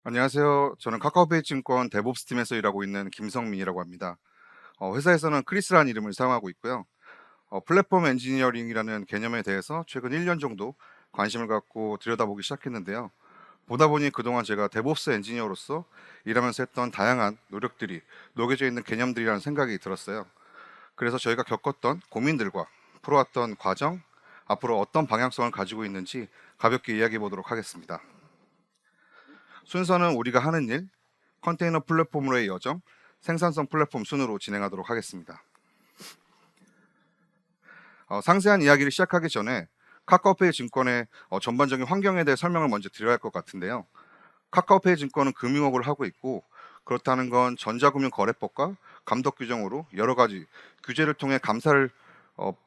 안녕하세요. 저는 카카오페이 증권 데브옵스 팀에서 일하고 있는 김성민이라고 합니다. 회사에서는 크리스라는 이름을 사용하고 있고요. 플랫폼 엔지니어링이라는 개념에 대해서 최근 1년 정도 관심을 갖고 들여다보기 시작했는데요. 보다 보니 그동안 제가 데브옵스 엔지니어로서 일하면서 했던 다양한 노력들이 녹여져 있는 개념들이라는 생각이 들었어요. 그래서 저희가 겪었던 고민들과 풀어왔던 과정, 앞으로 어떤 방향성을 가지고 있는지 가볍게 이야기해 보도록 하겠습니다. 순서는 우리가 하는 일, 컨테이너 플랫폼으로의 여정, 생산성 플랫폼 순으로 진행하도록 하겠습니다. 상세한 이야기를 시작하기 전에 카카오페이 증권의 전반적인 환경에 대해 설명을 먼저 드려야 할 것 같은데요. 카카오페이 증권은 금융업을 하고 있고, 그렇다는 건 전자금융거래법과 감독 규정으로 여러 가지 규제를 통해 감사를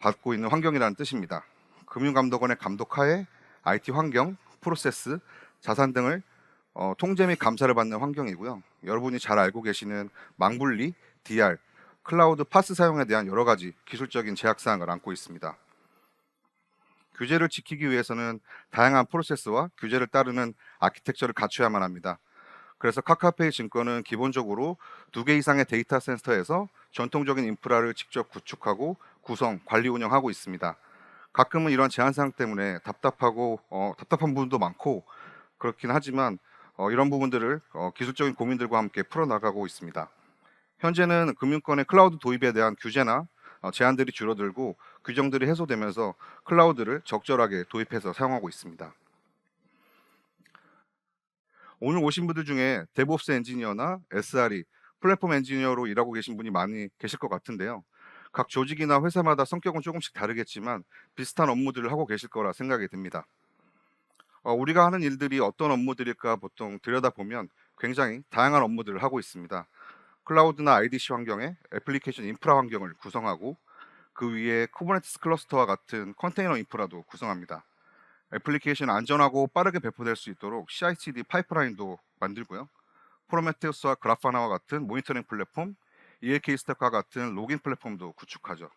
받고 있는 환경이라는 뜻입니다. 금융감독원의 감독하에 IT 환경, 프로세스, 자산 등을 통제 및 감사를 받는 환경이고요. 여러분이 잘 알고 계시는 망분리, DR, 클라우드 파스 사용에 대한 여러 가지 기술적인 제약 사항을 안고 있습니다. 규제를 지키기 위해서는 다양한 프로세스와 규제를 따르는 아키텍처를 갖춰야만 합니다. 그래서 카카오페이 증권은 기본적으로 2개 이상의 데이터 센터에서 전통적인 인프라를 직접 구축하고 구성, 관리 운영하고 있습니다. 가끔은 이런 제한 사항 때문에 답답한 부분도 많고 그렇긴 하지만 이런 부분들을 기술적인 고민들과 함께 풀어나가고 있습니다. 현재는 금융권의 클라우드 도입에 대한 규제나 제한들이 줄어들고 규정들이 해소되면서 클라우드를 적절하게 도입해서 사용하고 있습니다. 오늘 오신 분들 중에 데브옵스 엔지니어나 SRE, 플랫폼 엔지니어로 일하고 계신 분이 많이 계실 것 같은데요. 각 조직이나 회사마다 성격은 조금씩 다르겠지만 비슷한 업무들을 하고 계실 거라 생각이 듭니다. 우리가 하는 일들이 어떤 업무들일까 보통 들여다보면 굉장히 다양한 업무들을 하고 있습니다. 클라우드나 IDC 환경에 애플리케이션 인프라 환경을 구성하고 그 위에 쿠버네티스 클러스터와 같은 컨테이너 인프라도 구성합니다. 애플리케이션 안전하고 빠르게 배포될 수 있도록 CI/CD 파이프라인도 만들고요. 프로메테우스와 그라파나와 같은 모니터링 플랫폼, ELK 스택과 같은 로깅 플랫폼도 구축하죠.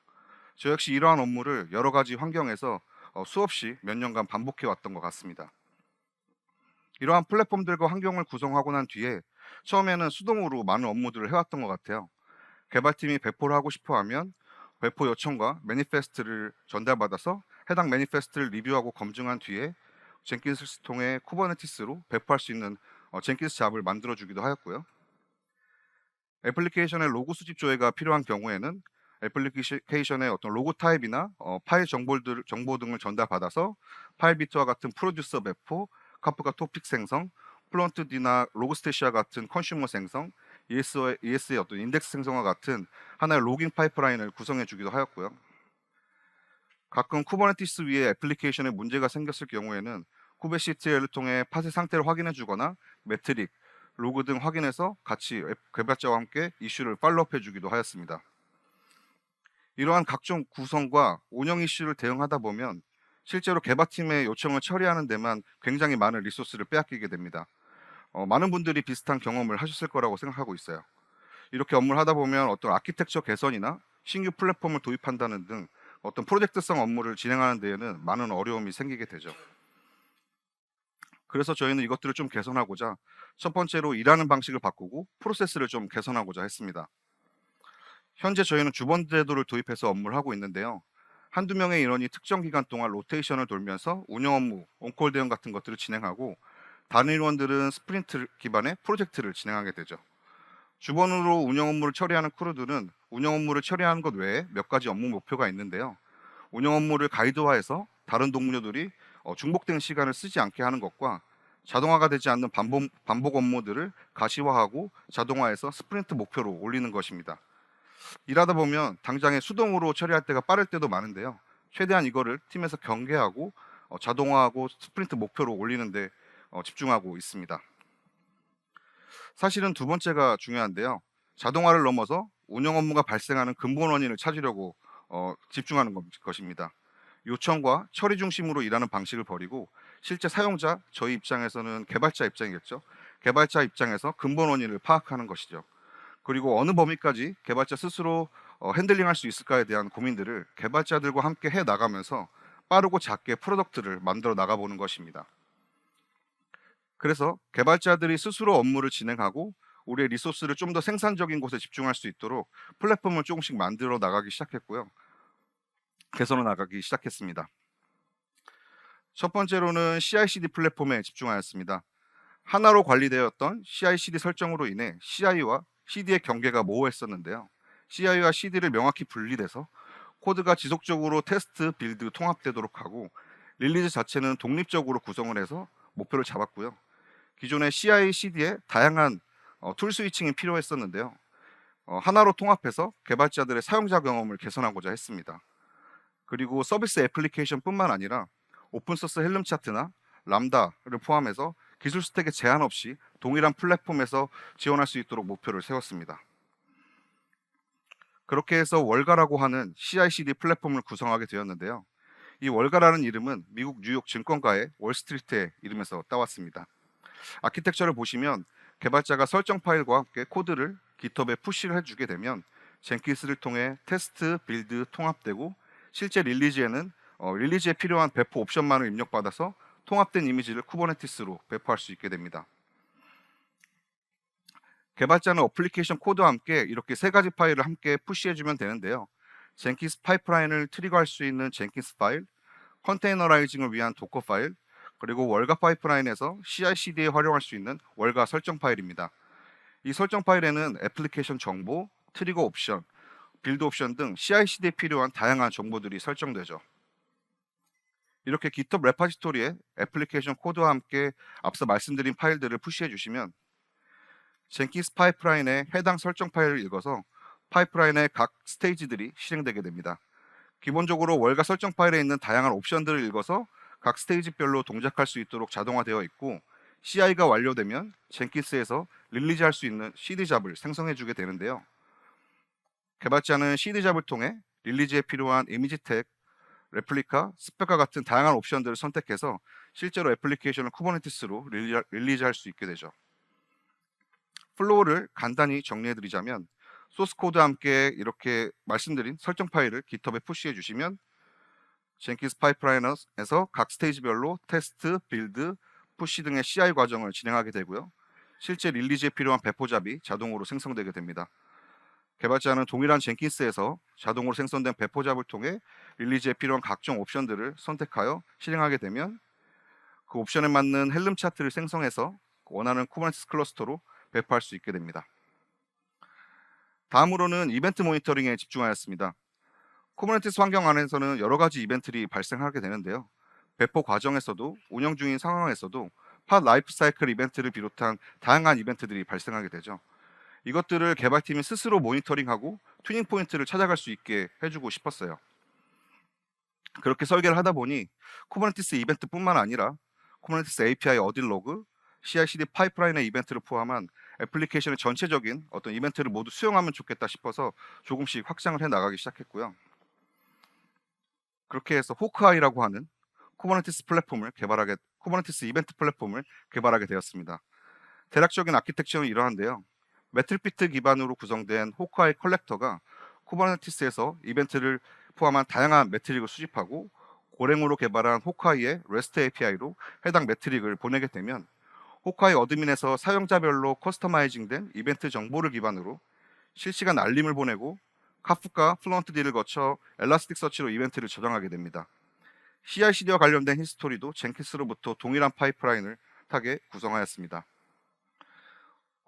저 역시 이러한 업무를 여러 가지 환경에서 수없이 몇 년간 반복해 왔던 것 같습니다. 이러한 플랫폼들과 환경을 구성하고 난 뒤에 처음에는 수동으로 많은 업무들을 해왔던 것 같아요. 개발팀이 배포를 하고 싶어 하면 배포 요청과 매니페스트를 전달받아서 해당 매니페스트를 리뷰하고 검증한 뒤에 젠킨스를 통해 쿠버네티스로 배포할 수 있는 젠킨스 잡을 만들어 주기도 하였고요. 애플리케이션의 로고 수집 조회가 필요한 경우에는 애플리케이션의 어떤 로고 타입이나 파일 정보 등을 전달받아서 파일 비트와 같은 프로듀서 배포, 카프카 토픽 생성, 플런트디나 로그스테시아 같은 컨슈머 생성, ES의 어떤 인덱스 생성과 같은 하나의 로깅 파이프라인을 구성해 주기도 하였고요. 가끔 쿠버네티스 위에 애플리케이션에 문제가 생겼을 경우에는 쿠베시티를 통해 팟의 상태를 확인해 주거나 매트릭, 로그 등 확인해서 같이 개발자와 함께 이슈를 팔로우해 주기도 하였습니다. 이러한 각종 구성과 운영 이슈를 대응하다 보면 실제로 개발팀의 요청을 처리하는 데만 굉장히 많은 리소스를 빼앗기게 됩니다. 많은 분들이 비슷한 경험을 하셨을 거라고 생각하고 있어요. 이렇게 업무를 하다 보면 어떤 아키텍처 개선이나 신규 플랫폼을 도입한다는 등 어떤 프로젝트성 업무를 진행하는 데에는 많은 어려움이 생기게 되죠. 그래서 저희는 이것들을 좀 개선하고자 첫 번째로 일하는 방식을 바꾸고 프로세스를 좀 개선하고자 했습니다. 현재 저희는 주번 제도를 도입해서 업무를 하고 있는데요. 한두 명의 인원이 특정 기간 동안 로테이션을 돌면서 운영 업무, 온콜 대응 같은 것들을 진행하고 다른 인원들은 스프린트 기반의 프로젝트를 진행하게 되죠. 주번으로 운영 업무를 처리하는 크루들은 운영 업무를 처리하는 것 외에 몇 가지 업무 목표가 있는데요. 운영 업무를 가이드화해서 다른 동료들이 중복된 시간을 쓰지 않게 하는 것과 자동화가 되지 않는 반복 업무들을 가시화하고 자동화해서 스프린트 목표로 올리는 것입니다. 일하다 보면 당장에 수동으로 처리할 때가 빠를 때도 많은데요. 최대한 이거를 팀에서 경계하고 자동화하고 스프린트 목표로 올리는데 집중하고 있습니다. 사실은 두 번째가 중요한데요. 자동화를 넘어서 운영 업무가 발생하는 근본 원인을 찾으려고 집중하는 것입니다. 요청과 처리 중심으로 일하는 방식을 버리고 실제 사용자, 저희 입장에서는 개발자 입장이겠죠. 개발자 입장에서 근본 원인을 파악하는 것이죠. 그리고 어느 범위까지 개발자 스스로 핸들링할 수 있을까에 대한 고민들을 개발자들과 함께 해 나가면서 빠르고 작게 프로덕트를 만들어 나가보는 것입니다. 그래서 개발자들이 스스로 업무를 진행하고 우리의 리소스를 좀 더 생산적인 곳에 집중할 수 있도록 플랫폼을 조금씩 만들어 나가기 시작했고요. 개선해 나가기 시작했습니다. 첫 번째로는 CI/CD 플랫폼에 집중하였습니다. 하나로 관리되었던 CI/CD 설정으로 인해 CI와 CD의 경계가 모호했었는데요. CI와 CD를 명확히 분리돼서 코드가 지속적으로 테스트, 빌드, 통합되도록 하고 릴리즈 자체는 독립적으로 구성을 해서 목표를 잡았고요. 기존의 CI/CD에 다양한 툴 스위칭이 필요했었는데요. 하나로 통합해서 개발자들의 사용자 경험을 개선하고자 했습니다. 그리고 서비스 애플리케이션뿐만 아니라 오픈소스 헬름 차트나 람다를 포함해서 기술 스택에 제한 없이 동일한 플랫폼에서 지원할 수 있도록 목표를 세웠습니다. 그렇게 해서 월가라고 하는 CI/CD 플랫폼을 구성하게 되었는데요. 이 월가라는 이름은 미국 뉴욕 증권가의 월스트리트의 이름에서 따왔습니다. 아키텍처를 보시면 개발자가 설정 파일과 함께 코드를 GitHub에 푸시를 해주게 되면 젠킨스를 통해 테스트, 빌드, 통합되고 실제 릴리즈에는 릴리즈에 필요한 배포 옵션만을 입력받아서 통합된 이미지를 쿠버네티스로 배포할 수 있게 됩니다. 개발자는 어플리케이션 코드와 함께 이렇게 세 가지 파일을 함께 푸시해주면 되는데요. 젠킨스 파이프라인을 트리거할 수 있는 젠킨스 파일, 컨테이너라이징을 위한 도커 파일, 그리고 월가 파이프라인에서 CI/CD에 활용할 수 있는 월가 설정 파일입니다. 이 설정 파일에는 애플리케이션 정보, 트리거 옵션, 빌드 옵션 등 CI/CD에 필요한 다양한 정보들이 설정되죠. 이렇게 GitHub 레파지토리에 애플리케이션 코드와 함께 앞서 말씀드린 파일들을 푸시해 주시면 젠킨스 파이프라인의 해당 설정 파일을 읽어서 파이프라인의 각 스테이지들이 실행되게 됩니다. 기본적으로 월가 설정 파일에 있는 다양한 옵션들을 읽어서 각 스테이지별로 동작할 수 있도록 자동화되어 있고 CI가 완료되면 젠킨스에서 릴리즈할 수 있는 CD 잡을 생성해 주게 되는데요. 개발자는 CD 잡을 통해 릴리즈에 필요한 이미지 태그, 레플리카, 스펙과 같은 다양한 옵션들을 선택해서 실제로 애플리케이션을 쿠버네티스로 릴리즈할 수 있게 되죠. 플로우를 간단히 정리해드리자면 소스 코드와 함께 이렇게 말씀드린 설정 파일을 GitHub에 푸시해 주시면 젠킨스 파이프라인에서 각 스테이지별로 테스트, 빌드, 푸시 등의 CI 과정을 진행하게 되고요. 실제 릴리즈에 필요한 배포잡이 자동으로 생성되게 됩니다. 개발자는 동일한 젠킨스에서 자동으로 생성된 배포잡을 통해 릴리즈에 필요한 각종 옵션들을 선택하여 실행하게 되면 그 옵션에 맞는 헬름 차트를 생성해서 원하는 쿠버네티스 클러스터로 배포할 수 있게 됩니다. 다음으로는 이벤트 모니터링에 집중하였습니다. 쿠버네티스 환경 안에서는 여러 가지 이벤트들이 발생하게 되는데요. 배포 과정에서도 운영 중인 상황에서도 팟 라이프 사이클 이벤트를 비롯한 다양한 이벤트들이 발생하게 되죠. 이것들을 개발팀이 스스로 모니터링하고 튜닝 포인트를 찾아갈 수 있게 해주고 싶었어요. 그렇게 설계를 하다 보니 쿠버네티스 이벤트뿐만 아니라 쿠버네티스 API 어딜 로그, CI/CD 파이프라인의 이벤트를 포함한 애플리케이션의 전체적인 어떤 이벤트를 모두 수용하면 좋겠다 싶어서 조금씩 확장을 해 나가기 시작했고요. 그렇게 해서 호크아이라고 하는 쿠버네티스 이벤트 플랫폼을 개발하게 되었습니다. 대략적인 아키텍처는 이러한데요. 매트릭비트 기반으로 구성된 호크아이 컬렉터가 쿠버네티스에서 이벤트를 포함한 다양한 매트릭을 수집하고 고랭으로 개발한 호크아이의 REST API로 해당 매트릭을 보내게 되면 호크아이 어드민에서 사용자별로 커스터마이징된 이벤트 정보를 기반으로 실시간 알림을 보내고 카프카 플런트디를 거쳐 엘라스틱 서치로 이벤트를 저장하게 됩니다. CI/CD와 관련된 히스토리도 젠킨스로부터 동일한 파이프라인을 타게 구성하였습니다.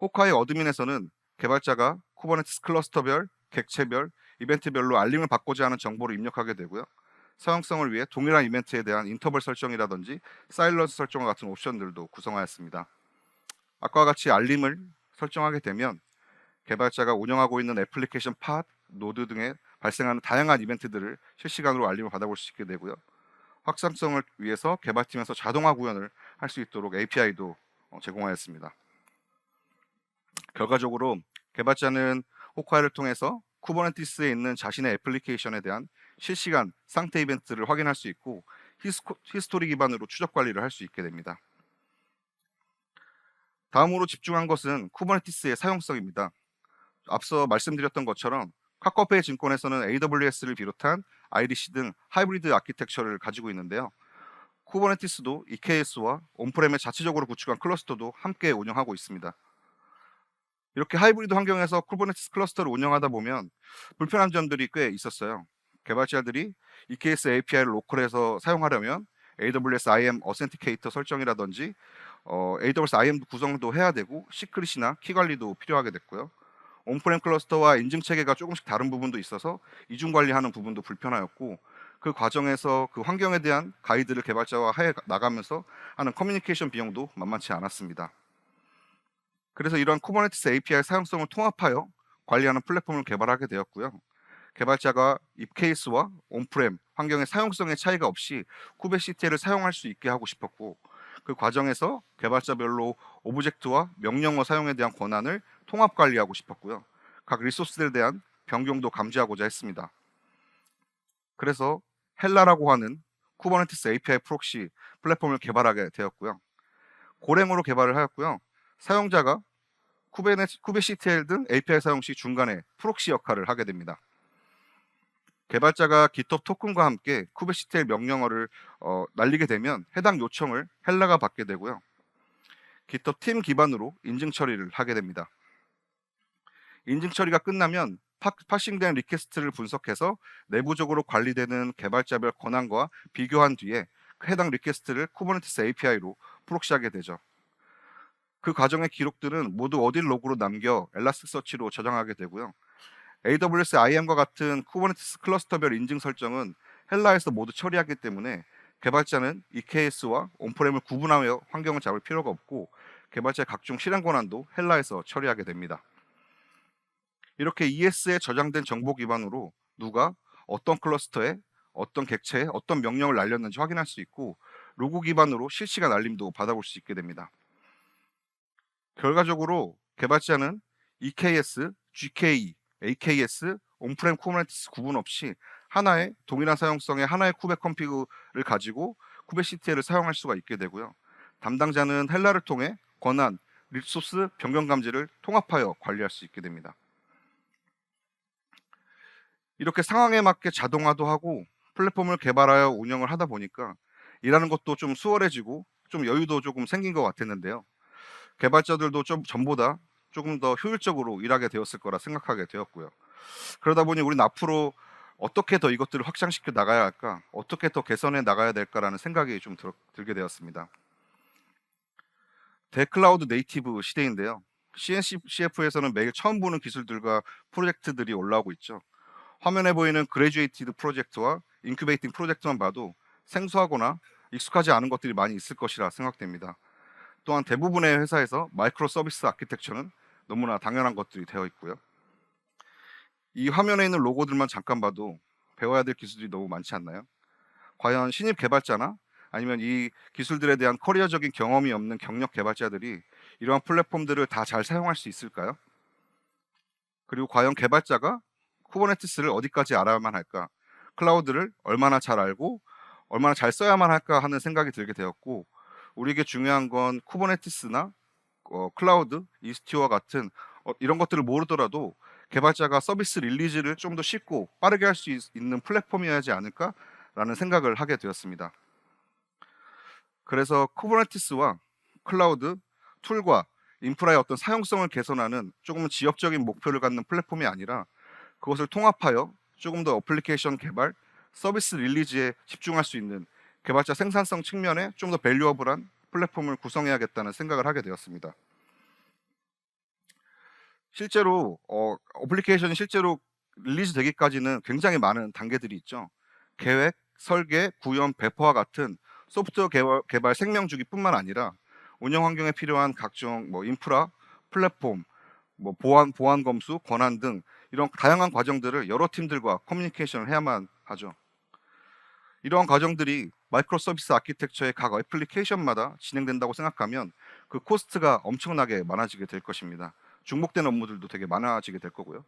호크아이 어드민에서는 개발자가 쿠버네티스 클러스터별, 객체별, 이벤트별로 알림을 받고자 하는 정보를 입력하게 되고요. 사용성을 위해 동일한 이벤트에 대한 인터벌 설정이라든지 사일런스 설정과 같은 옵션들도 구성하였습니다. 아까와 같이 알림을 설정하게 되면 개발자가 운영하고 있는 애플리케이션 팟, 노드 등에 발생하는 다양한 이벤트들을 실시간으로 알림을 받아볼 수 있게 되고요. 확산성을 위해서 개발팀에서 자동화 구현을 할 수 있도록 API도 제공하였습니다. 결과적으로 개발자는 호크아이를 통해서 쿠버네티스에 있는 자신의 애플리케이션에 대한 실시간 상태 이벤트를 확인할 수 있고 히스토리 기반으로 추적 관리를 할 수 있게 됩니다. 다음으로 집중한 것은 쿠버네티스의 사용성입니다. 앞서 말씀드렸던 것처럼 카카오페이 증권에서는 AWS를 비롯한 IDC 등 하이브리드 아키텍처를 가지고 있는데요. 쿠버네티스도 EKS와 온프렘에 자체적으로 구축한 클러스터도 함께 운영하고 있습니다. 이렇게 하이브리드 환경에서 쿠버네티스 클러스터를 운영하다 보면 불편한 점들이 꽤 있었어요. 개발자들이 EKS API를 로컬에서 사용하려면 AWS IAM 어센티케이터 설정이라든지 AWS IAM 구성도 해야 되고 시크릿이나 키 관리도 필요하게 됐고요. 온프렘 클러스터와 인증 체계가 조금씩 다른 부분도 있어서 이중 관리하는 부분도 불편하였고, 그 과정에서 그 환경에 대한 가이드를 개발자와 해 나가면서 하는 커뮤니케이션 비용도 만만치 않았습니다. 그래서 이러한 쿠버네티스 API 사용성을 통합하여 관리하는 플랫폼을 개발하게 되었고요. 개발자가 EKS와 온프렘 환경의 사용성의 차이가 없이 쿠베시티를 사용할 수 있게 하고 싶었고, 그 과정에서 개발자별로 오브젝트와 명령어 사용에 대한 권한을 통합 관리하고 싶었고요. 각 리소스들에 대한 변경도 감지하고자 했습니다. 그래서 헬라라고 하는 쿠버네티스 API 프록시 플랫폼을 개발하게 되었고요. 고랭으로 개발을 하였고요. 사용자가 쿠베시티엘 등 API 사용 시 중간에 프록시 역할을 하게 됩니다. 개발자가 GitHub 토큰과 함께 쿠베시티엘 명령어를 날리게 되면 해당 요청을 헬라가 받게 되고요. GitHub 팀 기반으로 인증 처리를 하게 됩니다. 인증 처리가 끝나면 파싱된 리퀘스트를 분석해서 내부적으로 관리되는 개발자별 권한과 비교한 뒤에 해당 리퀘스트를 쿠버네티스 API로 프록시하게 되죠. 그 과정의 기록들은 모두 어딜 로그로 남겨 엘라스틱서치로 저장하게 되고요. AWS IAM과 같은 쿠버네티스 클러스터별 인증 설정은 헬라에서 모두 처리하기 때문에 개발자는 EKS와 온프렘을 구분하여 환경을 잡을 필요가 없고, 개발자의 각종 실행 권한도 헬라에서 처리하게 됩니다. 이렇게 ES에 저장된 정보 기반으로 누가 어떤 클러스터에 어떤 객체에 어떤 명령을 날렸는지 확인할 수 있고, 로그 기반으로 실시간 알림도 받아볼 수 있게 됩니다. 결과적으로 개발자는 EKS, GKE, AKS, 온프렘 쿠버네티스 구분 없이 하나의 동일한 사용성의 하나의 쿠베 컴피그를 가지고 쿠베시티엘을 사용할 수가 있게 되고요. 담당자는 헬라를 통해 권한, 리소스 변경 감지를 통합하여 관리할 수 있게 됩니다. 이렇게 상황에 맞게 자동화도 하고 플랫폼을 개발하여 운영을 하다 보니까 일하는 것도 좀 수월해지고 좀 여유도 조금 생긴 것 같았는데요. 개발자들도 좀 전보다 조금 더 효율적으로 일하게 되었을 거라 생각하게 되었고요. 그러다 보니 우리는 앞으로 어떻게 더 이것들을 확장시켜 나가야 할까, 어떻게 더 개선해 나가야 될까라는 생각이 좀 들게 되었습니다. 대클라우드 네이티브 시대인데요. CNCF에서는 매일 처음 보는 기술들과 프로젝트들이 올라오고 있죠. 화면에 보이는 그래듀에이티드 프로젝트와 인큐베이팅 프로젝트만 봐도 생소하거나 익숙하지 않은 것들이 많이 있을 것이라 생각됩니다. 또한 대부분의 회사에서 마이크로 서비스 아키텍처는 너무나 당연한 것들이 되어 있고요. 이 화면에 있는 로고들만 잠깐 봐도 배워야 될 기술이 너무 많지 않나요? 과연 신입 개발자나 아니면 이 기술들에 대한 커리어적인 경험이 없는 경력 개발자들이 이러한 플랫폼들을 다 잘 사용할 수 있을까요? 그리고 과연 개발자가 쿠버네티스를 어디까지 알아야만 할까? 클라우드를 얼마나 잘 알고 얼마나 잘 써야만 할까 하는 생각이 들게 되었고, 우리에게 중요한 건 쿠버네티스나 클라우드, 이스티와 같은 이런 것들을 모르더라도 개발자가 서비스 릴리즈를 좀 더 쉽고 빠르게 할 수 있는 플랫폼이어야 하지 않을까라는 생각을 하게 되었습니다. 그래서 쿠버네티스와 클라우드, 툴과 인프라의 어떤 사용성을 개선하는 조금은 지역적인 목표를 갖는 플랫폼이 아니라 그것을 통합하여 조금 더 어플리케이션 개발, 서비스 릴리즈에 집중할 수 있는 개발자 생산성 측면에 좀 더 밸류어블한 플랫폼을 구성해야겠다는 생각을 하게 되었습니다. 실제로 어플리케이션이 실제로 릴리즈 되기까지는 굉장히 많은 단계들이 있죠. 계획, 설계, 구현, 배포와 같은 소프트웨어 개발 생명주기뿐만 아니라 운영 환경에 필요한 각종 인프라, 플랫폼, 보안 검수, 권한 등 이런 다양한 과정들을 여러 팀들과 커뮤니케이션을 해야만 하죠. 이러한 과정들이 마이크로 서비스 아키텍처의 각 애플리케이션마다 진행된다고 생각하면 그 코스트가 엄청나게 많아지게 될 것입니다. 중복된 업무들도 되게 많아지게 될 거고요.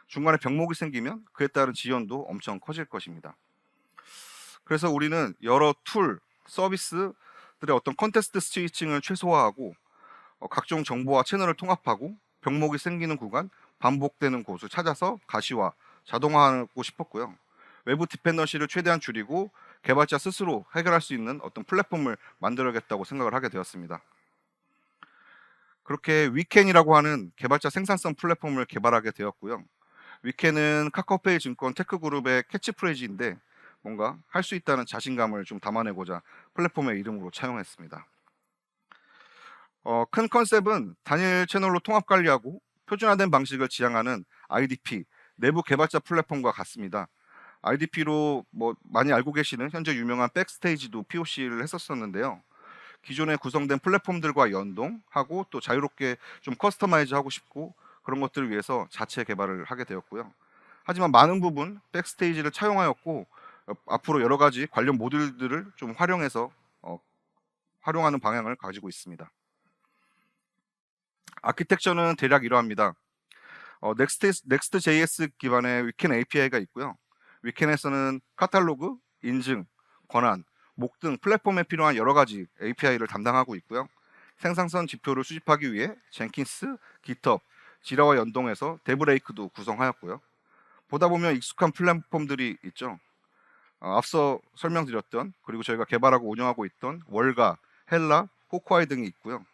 중간에 병목이 생기면 그에 따른 지연도 엄청 커질 것입니다. 그래서 우리는 여러 툴, 서비스들의 어떤 컨텍스트 스위칭을 최소화하고 각종 정보와 채널을 통합하고 병목이 생기는 구간, 반복되는 곳을 찾아서 가시화, 자동화하고 싶었고요. 외부 디펜던시를 최대한 줄이고 개발자 스스로 해결할 수 있는 어떤 플랫폼을 만들어야겠다고 생각을 하게 되었습니다. 그렇게 위켄이라고 하는 개발자 생산성 플랫폼을 개발하게 되었고요. 위켄은 카카오페이 증권 테크그룹의 캐치프레이즈인데 뭔가 할 수 있다는 자신감을 좀 담아내고자 플랫폼의 이름으로 차용했습니다. 큰 컨셉은 단일 채널로 통합 관리하고 표준화된 방식을 지향하는 IDP, 내부 개발자 플랫폼과 같습니다. IDP로 뭐 많이 알고 계시는 현재 유명한 백스테이지도 POC를 했었었는데요. 기존에 구성된 플랫폼들과 연동하고 또 자유롭게 좀 커스터마이즈 하고 싶고 그런 것들을 위해서 자체 개발을 하게 되었고요. 하지만 많은 부분 백스테이지를 차용하였고 앞으로 여러 가지 관련 모듈들을 좀 활용해서 활용하는 방향을 가지고 있습니다. 아키텍처는 대략 이러합니다. Next.js 기반의 위켄 API가 있고요. 위켄에서는 카탈로그, 인증, 권한, 목 등 플랫폼에 필요한 여러 가지 API를 담당하고 있고요. 생산성 지표를 수집하기 위해 젠킨스, 깃허브, 지라와 연동해서 데브레이크도 구성하였고요. 보다 보면 익숙한 플랫폼들이 있죠. 앞서 설명드렸던 그리고 저희가 개발하고 운영하고 있던 월가, 헬라, 호크아이 등이 있고요.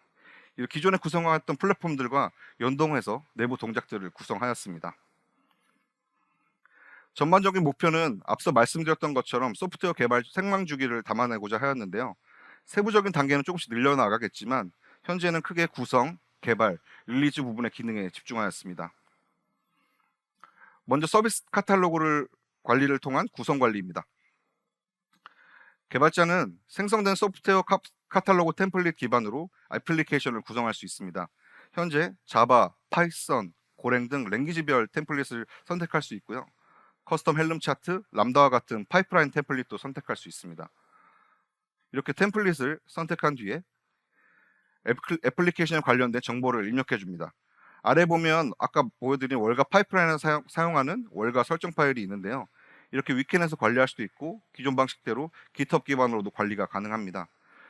기존에 구성하였던 플랫폼들과 연동해서 내부 동작들을 구성하였습니다. 전반적인 목표는 앞서 말씀드렸던 것처럼 소프트웨어 개발 생명 주기를 담아내고자 하였는데요. 세부적인 단계는 조금씩 늘려나가겠지만 현재는 크게 구성, 개발, 릴리즈 부분의 기능에 집중하였습니다. 먼저 서비스 카탈로그를 관리를 통한 구성 관리입니다. 개발자는 생성된 소프트웨어 카탈로그 템플릿 기반으로 애플리케이션을 구성할 수 있습니다. 현재 자바, 파이썬, 고랭 등 랭귀지별 템플릿을 선택할 수 있고요. 커스텀 헬름 차트, 람다와 같은 파이프라인 템플릿도 선택할 수 있습니다. 이렇게 템플릿을 선택한 뒤에 애플리케이션에 관련된 정보를 입력해 줍니다. 아래 보면 아까 보여드린 월가 파이프라인을 사용하는 월가 설정 파일이 있는데요. 이렇게 위켄에서 관리할 수도 있고 기존 방식대로 깃허브 기반으로도 관리가 가능합니다.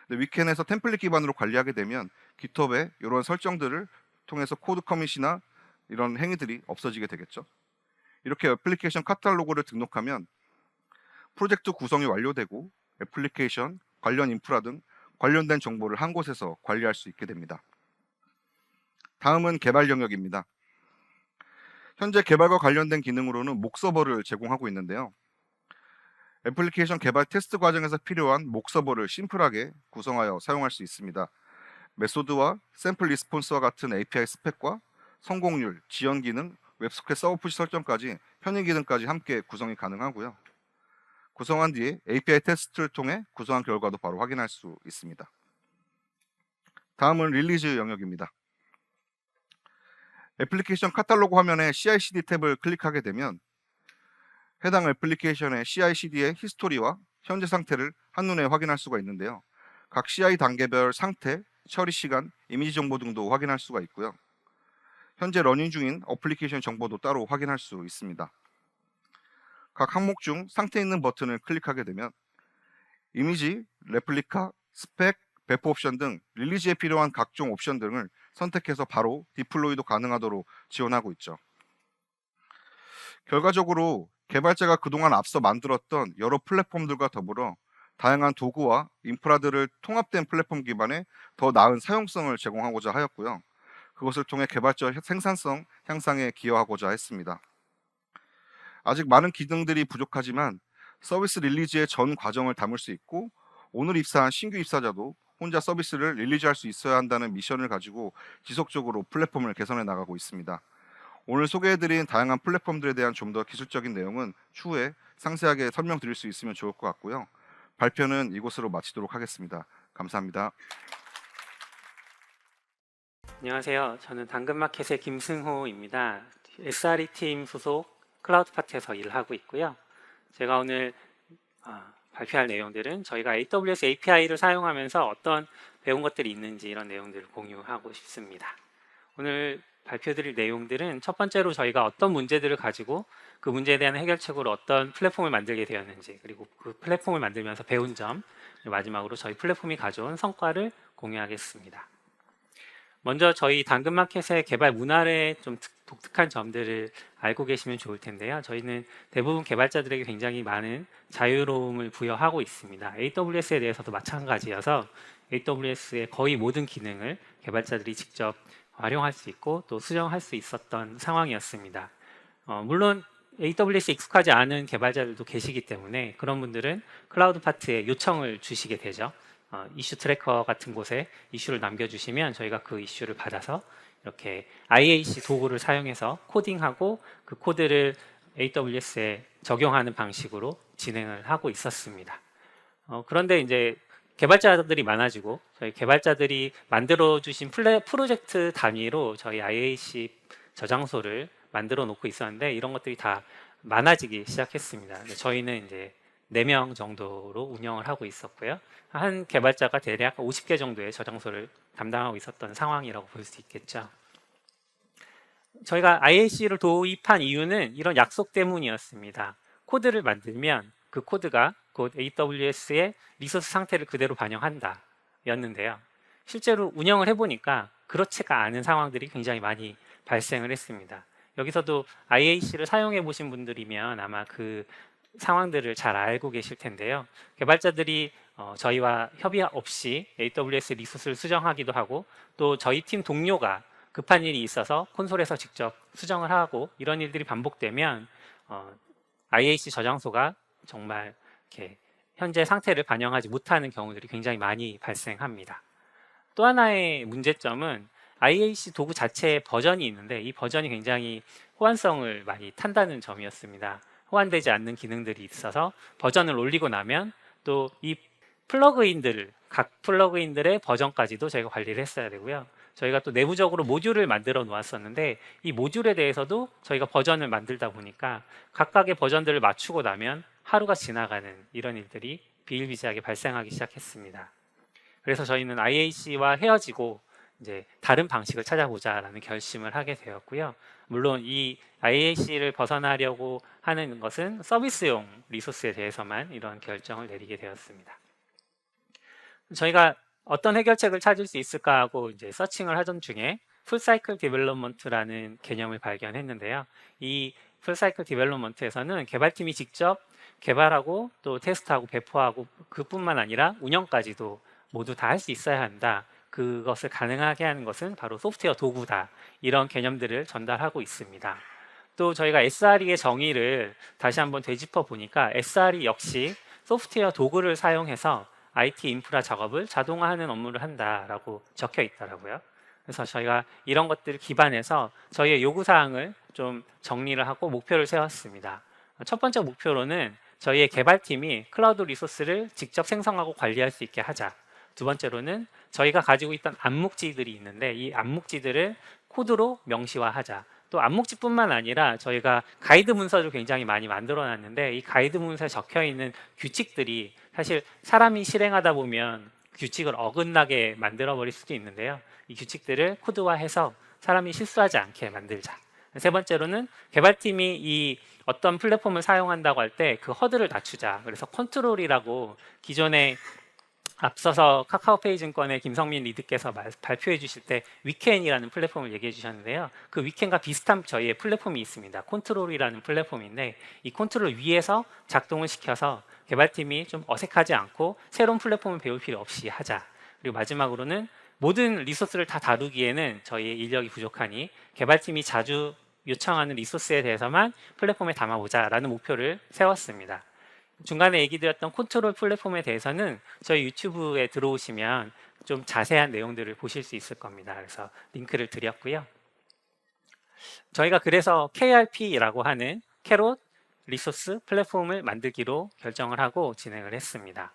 근데 위켄에서 템플릿 기반으로 관리하게 되면 깃허브에 이런 설정들을 통해서 코드 커밋이나 이런 행위들이 없어지게 되겠죠. 이렇게 애플리케이션 카탈로그를 등록하면 프로젝트 구성이 완료되고 애플리케이션, 관련 인프라 등 관련된 정보를 한 곳에서 관리할 수 있게 됩니다. 다음은 개발 영역입니다. 현재 개발과 관련된 기능으로는 목 서버를 제공하고 있는데요. 애플리케이션 개발 테스트 과정에서 필요한 목 서버를 심플하게 구성하여 사용할 수 있습니다. 메소드와 샘플 리스폰스와 같은 API 스펙과 성공률, 지연 기능, 웹소켓 서버 푸시 설정까지 편의 기능까지 함께 구성이 가능하고요. 구성한 뒤에 API 테스트를 통해 구성한 결과도 바로 확인할 수 있습니다. 다음은 릴리즈 영역입니다. 애플리케이션 카탈로그 화면에 CI/CD 탭을 클릭하게 되면 해당 애플리케이션의 CI/CD의 히스토리와 현재 상태를 한눈에 확인할 수가 있는데요. 각 CI 단계별 상태, 처리 시간, 이미지 정보 등도 확인할 수가 있고요. 현재 러닝 중인 애플리케이션 정보도 따로 확인할 수 있습니다. 각 항목 중 상태 있는 버튼을 클릭하게 되면 이미지, 레플리카, 스펙, 배포 옵션 등 릴리즈에 필요한 각종 옵션 등을 선택해서 바로 디플로이도 가능하도록 지원하고 있죠. 결과적으로 개발자가 그동안 앞서 만들었던 여러 플랫폼들과 더불어 다양한 도구와 인프라들을 통합된 플랫폼 기반의 더 나은 사용성을 제공하고자 하였고요. 그것을 통해 개발자 생산성 향상에 기여하고자 했습니다. 아직 많은 기능들이 부족하지만 서비스 릴리즈의 전 과정을 담을 수 있고 오늘 입사한 신규 입사자도 혼자 서비스를 릴리즈할 수 있어야 한다는 미션을 가지고 지속적으로 플랫폼을 개선해 나가고 있습니다. 오늘 소개해드린 다양한 플랫폼들에 대한 좀 더 기술적인 내용은 추후에 상세하게 설명드릴 수 있으면 좋을 것 같고요. 발표는 이곳으로 마치도록 하겠습니다. 감사합니다. 안녕하세요. 저는 당근마켓의 김승호입니다. SRE 팀 소속 클라우드 파트에서 일을 하고 있고요. 제가 오늘 발표할 내용들은 저희가 AWS API를 사용하면서 어떤 배운 것들이 있는지 이런 내용들을 공유하고 싶습니다. 오늘 발표드릴 내용들은 첫 번째로 저희가 어떤 문제들을 가지고 그 문제에 대한 해결책으로 어떤 플랫폼을 만들게 되었는지, 그리고 그 플랫폼을 만들면서 배운 점, 마지막으로 저희 플랫폼이 가져온 성과를 공유하겠습니다. 먼저 저희 당근마켓의 개발 문화의 좀 독특한 점들을 알고 계시면 좋을 텐데요. 저희는 대부분 개발자들에게 굉장히 많은 자유로움을 부여하고 있습니다. AWS에 대해서도 마찬가지여서 AWS의 거의 모든 기능을 개발자들이 직접 활용할 수 있고 또 수정할 수 있었던 상황이었습니다. 물론 AWS에 익숙하지 않은 개발자들도 계시기 때문에 그런 분들은 클라우드 파트에 요청을 주시게 되죠. 이슈 트래커 같은 곳에 이슈를 남겨주시면 저희가 그 이슈를 받아서 이렇게 IAC 도구를 사용해서 코딩하고 그 코드를 AWS에 적용하는 방식으로 진행을 하고 있었습니다. 그런데 이제 개발자들이 많아지고 저희 개발자들이 만들어 주신 프로젝트 단위로 저희 IAC 저장소를 만들어 놓고 있었는데 이런 것들이 다 많아지기 시작했습니다. 저희는 이제 4명 정도로 운영을 하고 있었고요. 한 개발자가 대략 50개 정도의 저장소를 담당하고 있었던 상황이라고 볼 수 있겠죠. 저희가 IAC를 도입한 이유는 이런 약속 때문이었습니다. 코드를 만들면 그 코드가 곧 AWS의 리소스 상태를 그대로 반영한다 였는데요. 실제로 운영을 해보니까 그렇지가 않은 상황들이 굉장히 많이 발생을 했습니다. 여기서도 IAC를 사용해 보신 분들이면 아마 그 상황들을 잘 알고 계실 텐데요. 개발자들이 저희와 협의 없이 AWS 리소스를 수정하기도 하고 또 저희 팀 동료가 급한 일이 있어서 콘솔에서 직접 수정을 하고 이런 일들이 반복되면 IAC 저장소가 정말 이렇게 현재 상태를 반영하지 못하는 경우들이 굉장히 많이 발생합니다. 또 하나의 문제점은 IAC 도구 자체의 버전이 있는데 이 버전이 굉장히 호환성을 많이 탄다는 점이었습니다. 호환되지 않는 기능들이 있어서 버전을 올리고 나면 또 이 각 플러그인들의 버전까지도 저희가 관리를 했어야 되고요. 저희가 또 내부적으로 모듈을 만들어 놓았었는데 이 모듈에 대해서도 저희가 버전을 만들다 보니까 각각의 버전들을 맞추고 나면 하루가 지나가는 이런 일들이 비일비재하게 발생하기 시작했습니다. 그래서 저희는 IAC와 헤어지고 이제 다른 방식을 찾아보자라는 결심을 하게 되었고요. 물론 이 IAC를 벗어나려고 하는 것은 서비스용 리소스에 대해서만 이런 결정을 내리게 되었습니다. 저희가 어떤 해결책을 찾을 수 있을까 하고 이제 서칭을 하던 중에 풀사이클 디벨롭먼트라는 개념을 발견했는데요. 이 풀사이클 디벨롭먼트에서는 개발팀이 직접 개발하고 또 테스트하고 배포하고 그뿐만 아니라 운영까지도 모두 다 할 수 있어야 한다. 그것을 가능하게 하는 것은 바로 소프트웨어 도구다. 이런 개념들을 전달하고 있습니다. 또 저희가 SRE의 정의를 다시 한번 되짚어 보니까 SRE 역시 소프트웨어 도구를 사용해서 IT 인프라 작업을 자동화하는 업무를 한다라고 적혀 있더라고요. 그래서 저희가 이런 것들을 기반해서 저희의 요구사항을 좀 정리를 하고 목표를 세웠습니다. 첫 번째 목표로는 저희의 개발팀이 클라우드 리소스를 직접 생성하고 관리할 수 있게 하자. 두 번째로는 저희가 가지고 있던 암묵지들이 있는데 이 암묵지들을 코드로 명시화하자. 또 암묵지뿐만 아니라 저희가 가이드 문서를 굉장히 많이 만들어 놨는데 이 가이드 문서에 적혀 있는 규칙들이 사실 사람이 실행하다 보면 규칙을 어긋나게 만들어 버릴 수도 있는데요. 이 규칙들을 코드화해서 사람이 실수하지 않게 만들자. 세 번째로는 개발팀이 이 어떤 플랫폼을 사용한다고 할 때 그 허들을 낮추자. 그래서 컨트롤이라고 기존에 앞서서 카카오페이 증권의 김성민 리드께서 발표해 주실 때 위켄이라는 플랫폼을 얘기해 주셨는데요. 그 위켄과 비슷한 저희의 플랫폼이 있습니다. 컨트롤이라는 플랫폼인데 이 컨트롤 위에서 작동을 시켜서 개발팀이 좀 어색하지 않고 새로운 플랫폼을 배울 필요 없이 하자. 그리고 마지막으로는 모든 리소스를 다 다루기에는 저희의 인력이 부족하니 개발팀이 자주 요청하는 리소스에 대해서만 플랫폼에 담아보자라는 목표를 세웠습니다. 중간에 얘기 드렸던 컨트롤 플랫폼에 대해서는 저희 유튜브에 들어오시면 좀 자세한 내용들을 보실 수 있을 겁니다. 그래서 링크를 드렸고요. 저희가 그래서 KRP라고 하는 캐롯 리소스 플랫폼을 만들기로 결정을 하고 진행을 했습니다.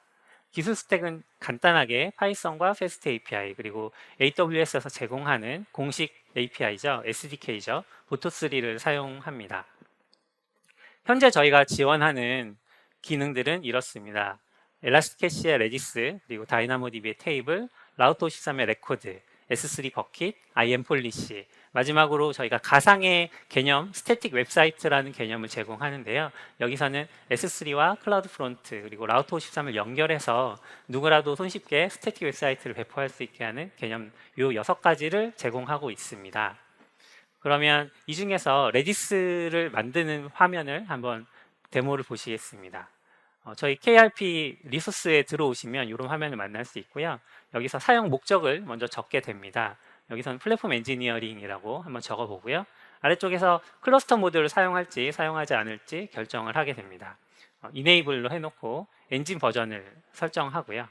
기술 스택은 간단하게 파이썬과 패스트 API 그리고 AWS에서 제공하는 공식 API죠. SDK죠. 보토3를 사용합니다. 현재 저희가 지원하는 기능들은 이렇습니다. 엘라스티캐시의 레디스, 그리고 다이나모DB의 테이블, 라우트 53의 레코드, S3 버킷, IM 폴리시, 마지막으로 저희가 가상의 개념, 스태틱 웹사이트라는 개념을 제공하는데요. 여기서는 S3와 클라우드 프론트 그리고 라우터 53을 연결해서 누구라도 손쉽게 스태틱 웹사이트를 배포할 수 있게 하는 개념 요 6가지를 제공하고 있습니다. 그러면 이 중에서 레디스를 만드는 화면을 한번 데모를 보시겠습니다. 저희 KRP 리소스에 들어오시면 이런 화면을 만날 수 있고요. 여기서 사용 목적을 먼저 적게 됩니다. 여기서는 플랫폼 엔지니어링이라고 한번 적어보고요. 아래쪽에서 클러스터 모드를 사용할지 사용하지 않을지 결정을 하게 됩니다. 이네이블로 해놓고 엔진 버전을 설정하고요.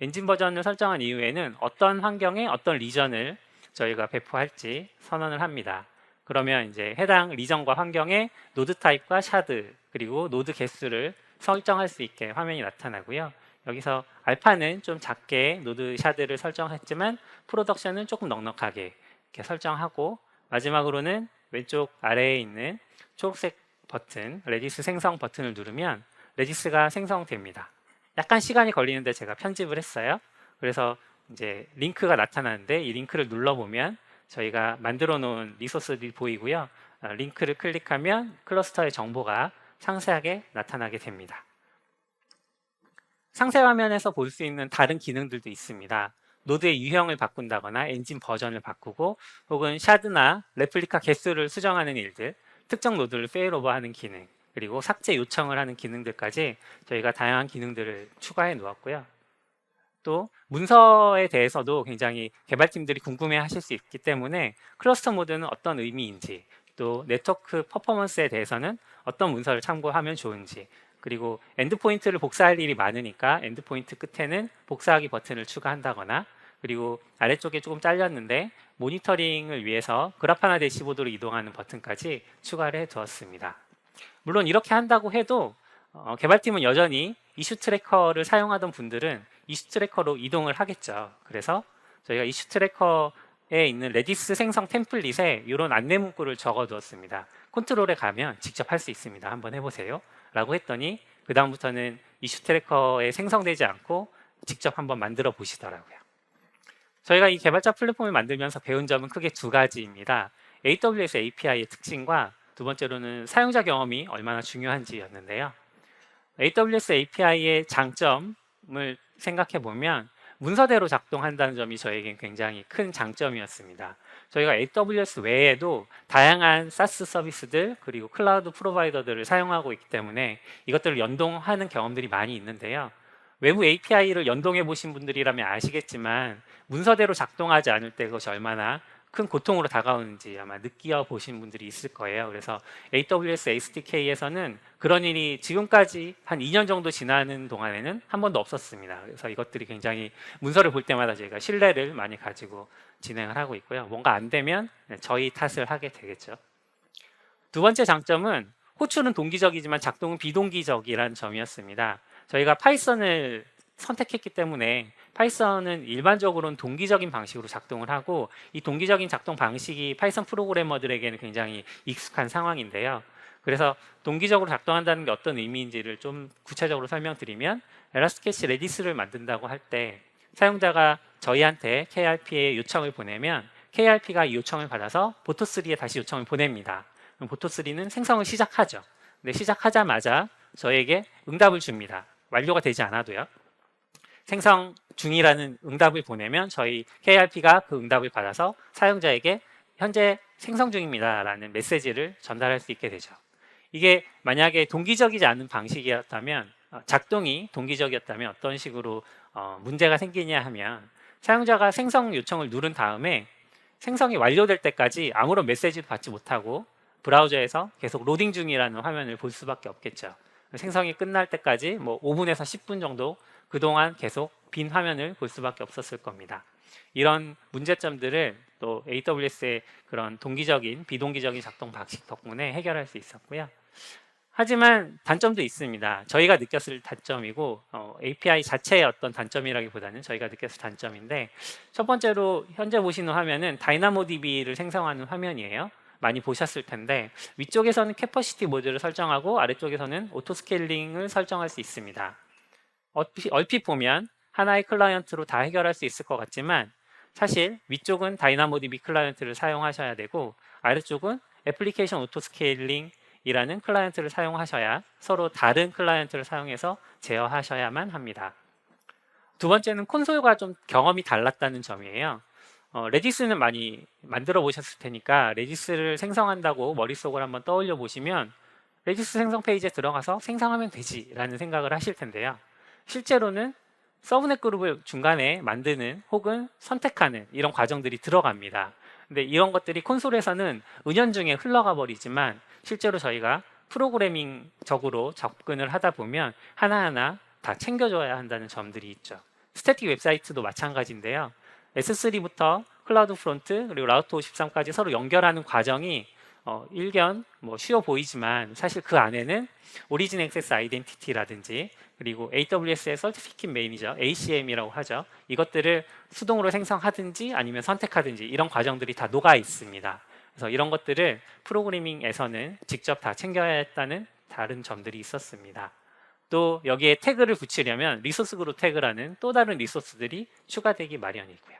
엔진 버전을 설정한 이후에는 어떤 환경에 어떤 리전을 저희가 배포할지 선언을 합니다. 그러면 이제 해당 리전과 환경에 노드 타입과 샤드 그리고 노드 개수를 설정할 수 있게 화면이 나타나고요. 여기서 알파는 좀 작게 노드 샤드를 설정했지만 프로덕션은 조금 넉넉하게 이렇게 설정하고 마지막으로는 왼쪽 아래에 있는 초록색 버튼 레디스 생성 버튼을 누르면 레디스가 생성됩니다. 약간 시간이 걸리는데 제가 편집을 했어요. 그래서 이제 링크가 나타나는데 이 링크를 눌러보면 저희가 만들어 놓은 리소스들이 보이고요. 링크를 클릭하면 클러스터의 정보가 상세하게 나타나게 됩니다. 상세 화면에서 볼 수 있는 다른 기능들도 있습니다. 노드의 유형을 바꾼다거나 엔진 버전을 바꾸고 혹은 샤드나 레플리카 개수를 수정하는 일들, 특정 노드를 페일오버하는 기능, 그리고 삭제 요청을 하는 기능들까지 저희가 다양한 기능들을 추가해 놓았고요. 또 문서에 대해서도 굉장히 개발팀들이 궁금해 하실 수 있기 때문에 클러스터 모드는 어떤 의미인지 또 네트워크 퍼포먼스에 대해서는 어떤 문서를 참고하면 좋은지 그리고 엔드포인트를 복사할 일이 많으니까 엔드포인트 끝에는 복사하기 버튼을 추가한다거나 그리고 아래쪽에 조금 잘렸는데 모니터링을 위해서 그라파나 대시보드로 이동하는 버튼까지 추가를 해 두었습니다. 물론 이렇게 한다고 해도 개발팀은 여전히 이슈 트래커를 사용하던 분들은 이슈 트래커로 이동을 하겠죠. 그래서 저희가 이슈 트래커에 있는 레디스 생성 템플릿에 이런 안내 문구를 적어 두었습니다. 컨트롤에 가면 직접 할 수 있습니다. 한번 해보세요. 라고 했더니 그 다음부터는 이슈 트래커에 생성되지 않고 직접 한번 만들어 보시더라고요. 저희가 이 개발자 플랫폼을 만들면서 배운 점은 크게 2가지입니다. AWS API의 특징과 두 번째로는 사용자 경험이 얼마나 중요한지였는데요. AWS API의 장점을 생각해 보면 문서대로 작동한다는 점이 저에겐 굉장히 큰 장점이었습니다. 저희가 AWS 외에도 다양한 SaaS 서비스들 그리고 클라우드 프로바이더들을 사용하고 있기 때문에 이것들을 연동하는 경험들이 많이 있는데요. 외부 API를 연동해 보신 분들이라면 아시겠지만 문서대로 작동하지 않을 때 그것이 얼마나 큰 고통으로 다가오는지 아마 느껴보신 분들이 있을 거예요. 그래서 AWS SDK에서는 그런 일이 지금까지 한 2년 정도 지나는 동안에는 한 번도 없었습니다. 그래서 이것들이 굉장히 문서를 볼 때마다 저희가 신뢰를 많이 가지고 진행을 하고 있고요. 뭔가 안 되면 저희 탓을 하게 되겠죠. 두 번째 장점은 호출은 동기적이지만 작동은 비동기적이라는 점이었습니다. 저희가 파이썬을 선택했기 때문에 파이썬은 일반적으로는 동기적인 방식으로 작동을 하고 이 동기적인 작동 방식이 파이썬 프로그래머들에게는 굉장히 익숙한 상황인데요. 그래서 동기적으로 작동한다는 게 어떤 의미인지를 좀 구체적으로 설명드리면 엘라스티캐시 레디스를 만든다고 할 때 사용자가 저희한테 KRP에 요청을 보내면 KRP가 이 요청을 받아서 보토3에 다시 요청을 보냅니다. 그럼 보토3는 생성을 시작하죠. 근데 시작하자마자 저에게 응답을 줍니다. 완료가 되지 않아도요. 생성 중이라는 응답을 보내면 저희 KRP가 그 응답을 받아서 사용자에게 현재 생성 중입니다 라는 메시지를 전달할 수 있게 되죠. 이게 만약에 동기적이지 않은 방식이었다면 작동이 동기적이었다면 어떤 식으로 문제가 생기냐 하면 사용자가 생성 요청을 누른 다음에 생성이 완료될 때까지 아무런 메시지도 받지 못하고 브라우저에서 계속 로딩 중이라는 화면을 볼 수밖에 없겠죠. 생성이 끝날 때까지 뭐 5분에서 10분 정도 그동안 계속 빈 화면을 볼 수밖에 없었을 겁니다. 이런 문제점들을 또 AWS의 그런 동기적인 비동기적인 작동 방식 덕분에 해결할 수 있었고요. 하지만 단점도 있습니다. 저희가 느꼈을 단점이고 API 자체의 어떤 단점이라기보다는 저희가 느꼈을 단점인데 첫 번째로 현재 보시는 화면은 다이나모DB를 생성하는 화면이에요. 많이 보셨을 텐데 위쪽에서는 캐퍼시티 모드를 설정하고 아래쪽에서는 오토 스케일링을 설정할 수 있습니다. 얼핏 보면 하나의 클라이언트로 다 해결할 수 있을 것 같지만 사실 위쪽은 다이나모DB 클라이언트를 사용하셔야 되고 아래쪽은 애플리케이션 오토스케일링이라는 클라이언트를 사용하셔야 서로 다른 클라이언트를 사용해서 제어하셔야만 합니다. 두 번째는 콘솔과 좀 경험이 달랐다는 점이에요. 레디스는 많이 만들어 보셨을 테니까 레디스를 생성한다고 머릿속을 한번 떠올려 보시면 레디스 생성 페이지에 들어가서 생성하면 되지라는 생각을 하실 텐데요. 실제로는 서브넷 그룹을 중간에 만드는 혹은 선택하는 이런 과정들이 들어갑니다. 근데 이런 것들이 콘솔에서는 은연중에 흘러가 버리지만 실제로 저희가 프로그래밍적으로 접근을 하다 보면 하나하나 다 챙겨줘야 한다는 점들이 있죠. 스태틱 웹사이트도 마찬가지인데요. S3부터 클라우드 프론트 그리고 라우터 53까지 서로 연결하는 과정이 일견 쉬워 보이지만 사실 그 안에는 오리진 액세스 아이덴티티라든지 그리고 AWS의 서티피킷 매니저 ACM이라고 하죠. 이것들을 수동으로 생성하든지 아니면 선택하든지 이런 과정들이 다 녹아 있습니다. 그래서 이런 것들을 프로그래밍에서는 직접 다 챙겨야 했다는 다른 점들이 있었습니다. 또 여기에 태그를 붙이려면 리소스 그룹 태그라는 또 다른 리소스들이 추가되기 마련이고요.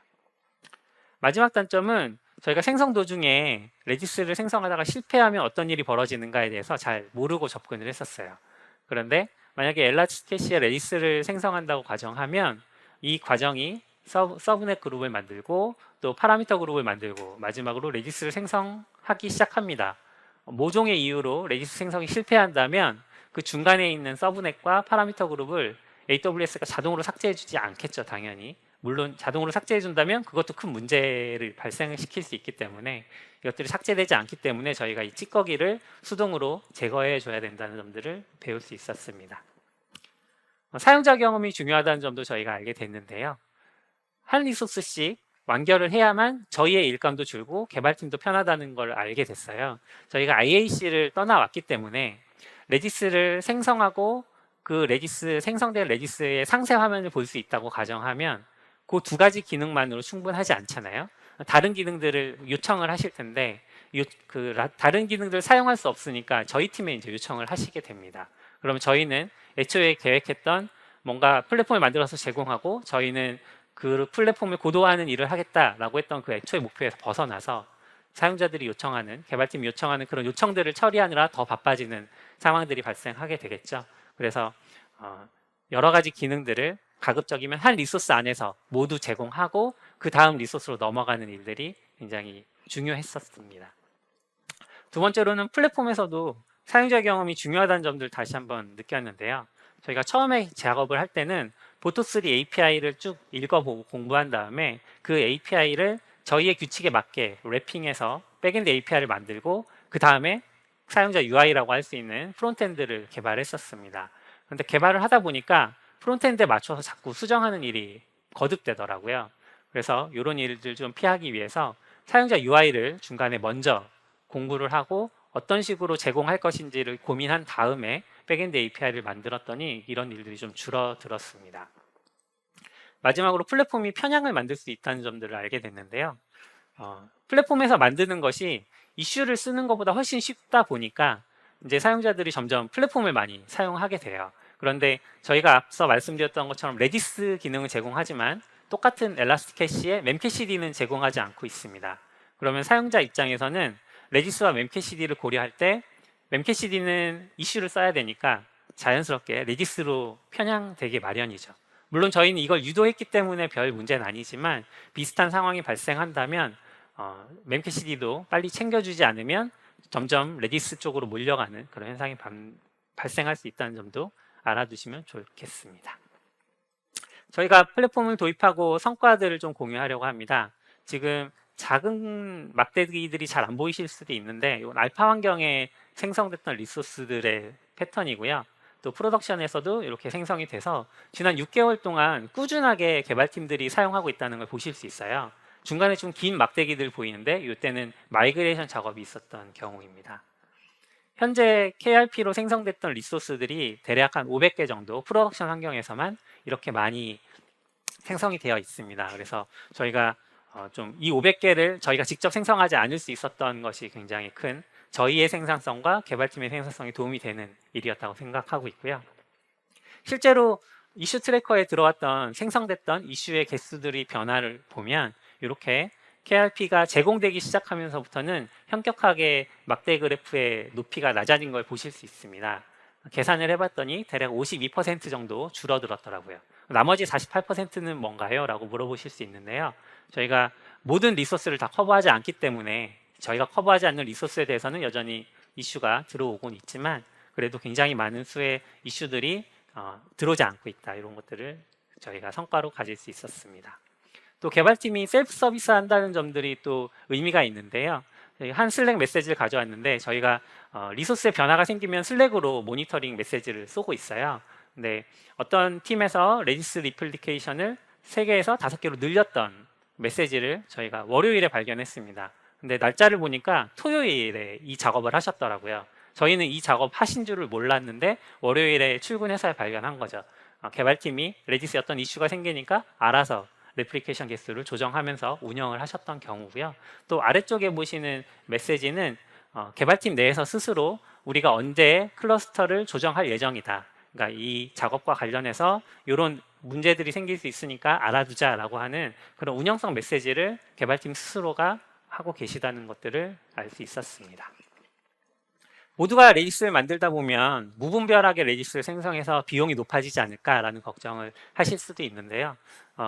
마지막 단점은 저희가 생성 도중에 레디스를 생성하다가 실패하면 어떤 일이 벌어지는가에 대해서 잘 모르고 접근을 했었어요. 그런데 만약에 엘라스티캐시에 레디스를 생성한다고 가정하면 이 과정이 서브넷 그룹을 만들고 또 파라미터 그룹을 만들고 마지막으로 레디스를 생성하기 시작합니다. 모종의 이유로 레디스 생성이 실패한다면 그 중간에 있는 서브넷과 파라미터 그룹을 AWS가 자동으로 삭제해주지 않겠죠, 당연히. 물론 자동으로 삭제해 준다면 그것도 큰 문제를 발생시킬 수 있기 때문에 이것들이 삭제되지 않기 때문에 저희가 이 찌꺼기를 수동으로 제거해 줘야 된다는 점들을 배울 수 있었습니다. 사용자 경험이 중요하다는 점도 저희가 알게 됐는데요. 한 리소스씩 완결을 해야만 저희의 일감도 줄고 개발팀도 편하다는 걸 알게 됐어요. 저희가 IAC를 떠나왔기 때문에 레디스를 생성하고 그 레디스 생성된 레디스의 상세 화면을 볼 수 있다고 가정하면 그 두 가지 기능만으로 충분하지 않잖아요. 다른 기능들을 요청을 하실 텐데 다른 기능들을 사용할 수 없으니까 저희 팀에 이제 요청을 하시게 됩니다. 그러면 저희는 애초에 계획했던 뭔가 플랫폼을 만들어서 제공하고 저희는 그 플랫폼을 고도화하는 일을 하겠다라고 했던 그 애초의 목표에서 벗어나서 사용자들이 요청하는 개발팀이 요청하는 그런 요청들을 처리하느라 더 바빠지는 상황들이 발생하게 되겠죠. 그래서 여러 가지 기능들을 가급적이면 한 리소스 안에서 모두 제공하고 그 다음 리소스로 넘어가는 일들이 굉장히 중요했었습니다. 두 번째로는 플랫폼에서도 사용자 경험이 중요하다는 점들 다시 한번 느꼈는데요. 저희가 처음에 작업을 할 때는 보토3 API를 쭉 읽어보고 공부한 다음에 그 API를 저희의 규칙에 맞게 랩핑해서 백엔드 API를 만들고 그 다음에 사용자 UI라고 할 수 있는 프론트엔드를 개발했었습니다. 그런데 개발을 하다 보니까 프론트엔드에 맞춰서 자꾸 수정하는 일이 거듭되더라고요. 그래서 이런 일들 좀 피하기 위해서 사용자 UI를 중간에 먼저 공부를 하고 어떤 식으로 제공할 것인지를 고민한 다음에 백엔드 API를 만들었더니 이런 일들이 좀 줄어들었습니다. 마지막으로 플랫폼이 편향을 만들 수 있다는 점들을 알게 됐는데요. 플랫폼에서 만드는 것이 이슈를 쓰는 것보다 훨씬 쉽다 보니까 이제 사용자들이 점점 플랫폼을 많이 사용하게 돼요. 그런데 저희가 앞서 말씀드렸던 것처럼 레디스 기능을 제공하지만 똑같은 엘라스티캐시에 멤캐시디는 제공하지 않고 있습니다. 그러면 사용자 입장에서는 레디스와 멤캐시디를 고려할 때 멤캐시디는 이슈를 써야 되니까 자연스럽게 레디스로 편향되기 마련이죠. 물론 저희는 이걸 유도했기 때문에 별 문제는 아니지만 비슷한 상황이 발생한다면 멤캐시디도 빨리 챙겨주지 않으면 점점 레디스 쪽으로 몰려가는 그런 현상이 발생할 수 있다는 점도 알아두시면 좋겠습니다. 저희가 플랫폼을 도입하고 성과들을 좀 공유하려고 합니다. 지금 작은 막대기들이 잘 안 보이실 수도 있는데 이건 알파 환경에 생성됐던 리소스들의 패턴이고요. 또 프로덕션에서도 이렇게 생성이 돼서 지난 6개월 동안 꾸준하게 개발팀들이 사용하고 있다는 걸 보실 수 있어요. 중간에 좀 긴 막대기들 보이는데 이때는 마이그레이션 작업이 있었던 경우입니다. 현재 KRP로 생성됐던 리소스들이 대략 한 500개 정도 프로덕션 환경에서만 이렇게 많이 생성이 되어 있습니다. 그래서 저희가 좀 이 500개를 저희가 직접 생성하지 않을 수 있었던 것이 굉장히 큰 저희의 생산성과 개발팀의 생산성에 도움이 되는 일이었다고 생각하고 있고요. 실제로 이슈 트래커에 들어왔던 생성됐던 이슈의 개수들이 변화를 보면 이렇게 KRP가 제공되기 시작하면서부터는 현격하게 막대 그래프의 높이가 낮아진 걸 보실 수 있습니다. 계산을 해봤더니 대략 52% 정도 줄어들었더라고요. 나머지 48%는 뭔가요? 라고 물어보실 수 있는데요. 저희가 모든 리소스를 다 커버하지 않기 때문에 저희가 커버하지 않는 리소스에 대해서는 여전히 이슈가 들어오곤 있지만 그래도 굉장히 많은 수의 이슈들이 들어오지 않고 있다. 이런 것들을 저희가 성과로 가질 수 있었습니다. 또 개발팀이 셀프 서비스 한다는 점들이 또 의미가 있는데요. 한 슬랙 메시지를 가져왔는데 저희가 리소스의 변화가 생기면 슬랙으로 모니터링 메시지를 쏘고 있어요. 근데 어떤 팀에서 레지스 리플리케이션을 3개에서 5개로 늘렸던 메시지를 저희가 월요일에 발견했습니다. 근데 날짜를 보니까 토요일에 이 작업을 하셨더라고요. 저희는 이 작업 하신 줄을 몰랐는데 월요일에 출근해서 발견한 거죠. 개발팀이 레지스에 어떤 이슈가 생기니까 알아서 레플리케이션 개수를 조정하면서 운영을 하셨던 경우고요. 또 아래쪽에 보시는 메시지는 개발팀 내에서 스스로 우리가 언제 클러스터를 조정할 예정이다. 그러니까 이 작업과 관련해서 이런 문제들이 생길 수 있으니까 알아두자라고 하는 그런 운영성 메시지를 개발팀 스스로가 하고 계시다는 것들을 알 수 있었습니다. 모두가 레지스를 만들다 보면 무분별하게 레지스를 생성해서 비용이 높아지지 않을까라는 걱정을 하실 수도 있는데요.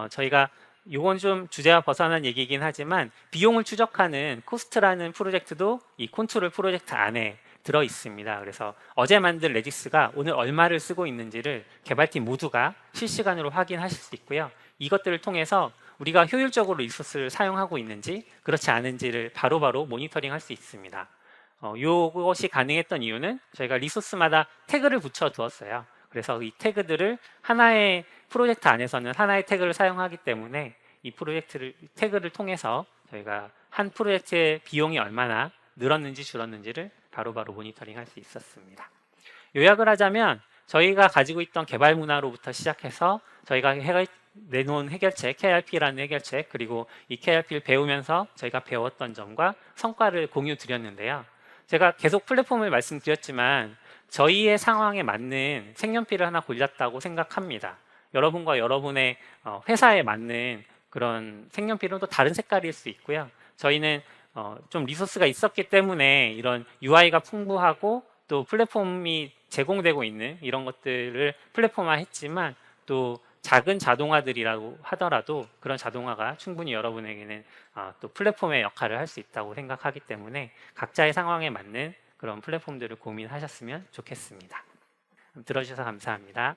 저희가 이건 좀 주제와 벗어난 얘기이긴 하지만 비용을 추적하는 코스트라는 프로젝트도 이 콘트롤 프로젝트 안에 들어 있습니다. 그래서 어제 만든 레지스가 오늘 얼마를 쓰고 있는지를 개발팀 모두가 실시간으로 확인하실 수 있고요. 이것들을 통해서 우리가 효율적으로 리소스를 사용하고 있는지 그렇지 않은지를 바로바로 모니터링 할 수 있습니다. 이것이 가능했던 이유는 저희가 리소스마다 태그를 붙여 두었어요. 그래서 이 태그들을 하나의 프로젝트 안에서는 하나의 태그를 사용하기 때문에 이 태그를 통해서 저희가 한 프로젝트의 비용이 얼마나 늘었는지 줄었는지를 바로바로 모니터링 할 수 있었습니다. 요약을 하자면 저희가 가지고 있던 개발 문화로부터 시작해서 저희가 내놓은 해결책, KRP라는 해결책, 그리고 이 KRP를 배우면서 저희가 배웠던 점과 성과를 공유 드렸는데요. 제가 계속 플랫폼을 말씀드렸지만 저희의 상황에 맞는 색연필을 하나 골랐다고 생각합니다. 여러분과 여러분의 회사에 맞는 그런 색연필은 또 다른 색깔일 수 있고요. 저희는 좀 리소스가 있었기 때문에 이런 UI가 풍부하고 또 플랫폼이 제공되고 있는 이런 것들을 플랫폼화 했지만 또 작은 자동화들이라고 하더라도 그런 자동화가 충분히 여러분에게는 또 플랫폼의 역할을 할 수 있다고 생각하기 때문에 각자의 상황에 맞는 그런 플랫폼들을 고민하셨으면 좋겠습니다. 들어주셔서 감사합니다.